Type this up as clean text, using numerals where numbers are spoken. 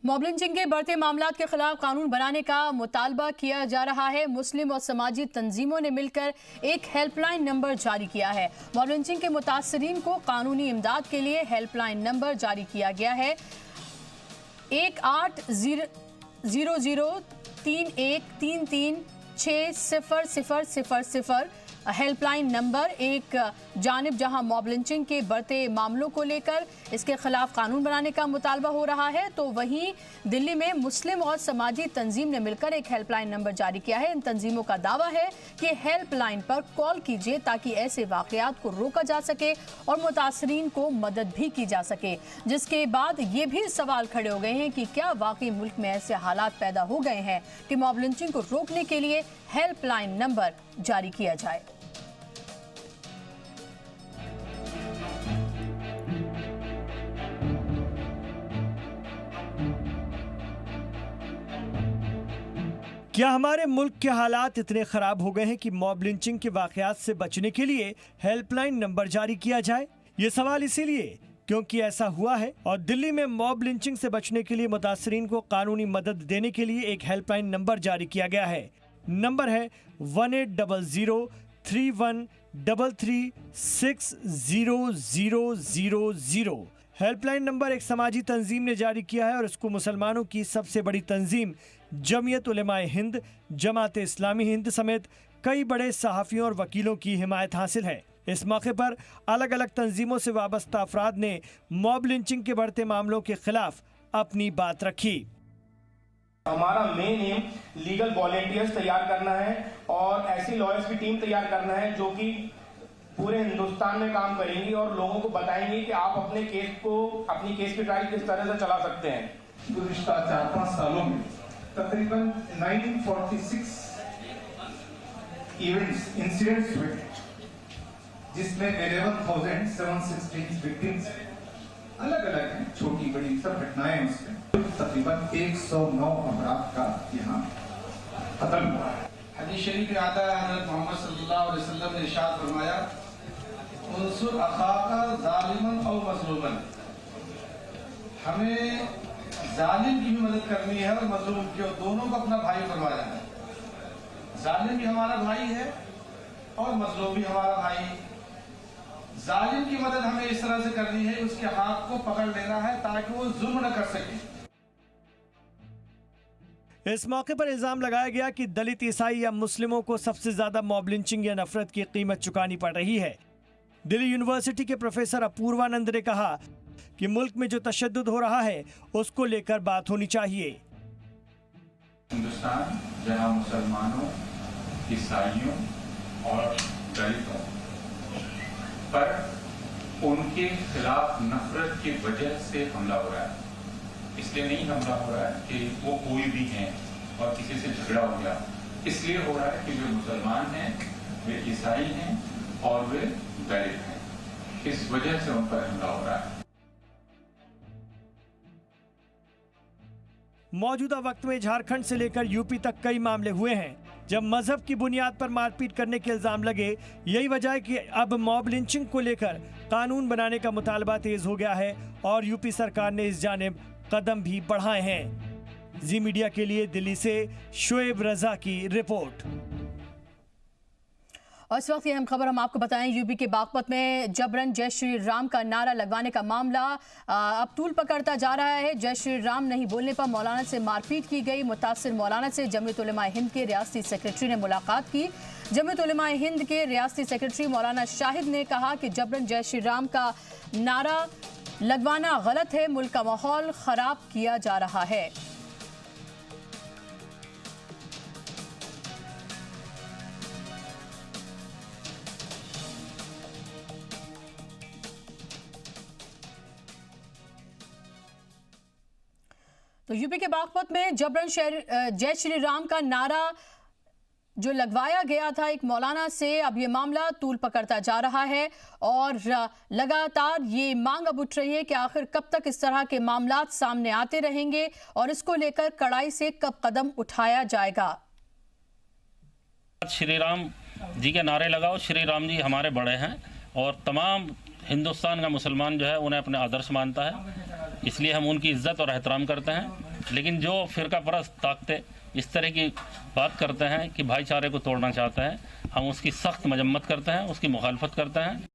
Mob lynching के बढ़ते मामलात के खिलाफ कानून बनाने का मुतालबा किया जा रहा है। मुस्लिम और समाजी तंजीमों ने मिलकर एक हेल्पलाइन नंबर जारी किया है। मॉब लिंचिंग के मुतासरीन को कानूनी इमदाद के लिए हेल्पलाइन नंबर जारी किया गया है। 180031336000 हेल्पलाइन नंबर एक जानिब जहां मॉब लिंचिंग के बढ़ते मामलों को लेकर इसके खिलाफ कानून बनाने का मुतालबा हो रहा है, तो वहीं दिल्ली में मुस्लिम और समाजी तंजीम ने मिलकर एक हेल्पलाइन नंबर जारी किया है। इन तंजीमों का दावा है कि हेल्पलाइन पर कॉल कीजिए ताकि ऐसे वाकयात को रोका जा सके और मुतासरीन को मदद भी की जा सके। जिसके बाद ये भी सवाल खड़े हो गए हैं कि क्या वाकई मुल्क में ऐसे हालात पैदा हो गए हैं कि मॉब लिंचिंग को रोकने के लिए हेल्पलाइन नंबर जारी किया जाए। क्या हमारे मुल्क के हालात इतने खराब हो गए हैं कि मॉब लिंचिंग के वाकयात से बचने के लिए हेल्पलाइन नंबर जारी किया जाए? ये सवाल इसीलिए क्योंकि ऐसा हुआ है और दिल्ली में मॉब लिंचिंग से बचने के लिए मुतासरीन को कानूनी मदद देने के लिए एक हेल्पलाइन नंबर जारी किया गया है। नंबर है 180031336000। हेल्पलाइन नंबर एक समाजी तंजीम ने जारी किया है और इसको मुसलमानों की सबसे बड़ी तंजीम जमीयत उलेमाए हिंद, जमात इस्लामी हिंद समेत कई बड़े सहाफ़ियों और वकीलों की हिमायत हासिल है। इस मौके पर अलग अलग तंजीमों से वाबस्ता अफराद ने मॉब लिंचिंग के बढ़ते मामलों के खिलाफ अपनी बात रखी। हमारा मेन एम लीगल वॉलेंटियर्स तैयार करना है और ऐसी लॉयर्स की टीम तैयार करना है जो कि पूरे हिंदुस्तान में काम करेंगी और लोगों को बताएंगे कि आप अपनी केस की ट्रायल किस तरह से चला सकते हैं। गुज़िश्ता 4-5 सालों में तकरीबन 946 इंसिडेंट्स हुए जिसमें 11,716 विक्टिम्स अलग अलग हैं, छोटी बड़ी सब घटनाएं उसमें। तकरीबन 109 अपराध का यहाँ कत्ल हुआ है। हदीस शरीफ में आता है, हज़रत मोहम्मद सल्लल्लाहु अलैहि वसल्लम ने इरशाद फरमाया, उनसुर अखाका ज़ालिमन औ मज़लूमन। हमें जालिम की भी मदद करनी है और मजलूम की, और दोनों को अपना भाई बनवाया है। जालिम भी हमारा भाई है और मजलूम भी हमारा भाई। जालिम की मदद हमें इस तरह से करनी है, उसके हाथ को पकड़ लेना है ताकि वो जुल्म न कर सके। इस मौके पर इल्जाम लगाया गया कि दलित, ईसाई या मुस्लिमों को सबसे ज्यादा मॉब लिंचिंग या नफरत की कीमत चुकानी पड़ रही है। दिल्ली यूनिवर्सिटी के प्रोफेसर अपूर्वानंद ने कहा कि मुल्क में जो तशद्दुद हो रहा है उसको लेकर बात होनी चाहिए। हिंदुस्तान जहां मुसलमानों, ईसाइयों और दलितों पर उनके खिलाफ नफरत की वजह से हमला हो रहा है। इसलिए नहीं हमला हो रहा है कि वो कोई भी हैं और किसी से झगड़ा हो गया, इसलिए हो रहा है कि वे मुसलमान हैं, वे ईसाई हैं और वे दलित हैं। इस वजह से उन पर हमला हो रहा है। मौजूदा वक्त में झारखंड से लेकर यूपी तक कई मामले हुए हैं जब मजहब की बुनियाद पर मारपीट करने के इल्जाम लगे। यही वजह है कि अब मॉब लिंचिंग को लेकर कानून बनाने का मुतालबा तेज हो गया है और यूपी सरकार ने इस जानिब कदम भी बढ़ाए हैं। जी मीडिया के लिए दिल्ली से शोएब रजा की रिपोर्ट। और इस वक्त की अहम खबर हम आपको बताएं, यूपी के बागपत में जबरन जय श्री राम का नारा लगवाने का मामला अब तूल पकड़ता जा रहा है। जय श्री राम नहीं बोलने पर मौलाना से मारपीट की गई। मुतासिर मौलाना से जमीयत उलेमाए हिंद के रियासती सेक्रेटरी ने मुलाकात की। जमीयत उलेमाए हिंद के रियासती सेक्रेटरी मौलाना शाहिद ने कहा कि जबरन जय श्री राम का नारा लगवाना गलत है, मुल्क का माहौल खराब किया जा रहा है। तो यूपी के बागपत में जबरन जय श्री राम का नारा जो लगवाया गया था एक मौलाना से, अब ये मामला तूल पकड़ता जा रहा है और लगातार ये मांग अब उठ रही है कि आखिर कब तक इस तरह के मामलात सामने आते रहेंगे और इसको लेकर कड़ाई से कब कदम उठाया जाएगा। श्री राम जी के नारे लगाओ, श्री राम जी हमारे बड़े हैं और तमाम हिंदुस्तान का मुसलमान जो है उन्हें अपने आदर्श मानता है। इसलिए हम उनकी इज्जत और एहतराम करते हैं। लेकिन जो फ़िरका परस्त ताकतें इस तरह की बात करते हैं कि भाईचारे को तोड़ना चाहते हैं, हम उसकी सख्त मजम्मत करते हैं, उसकी मुखालफत करते हैं।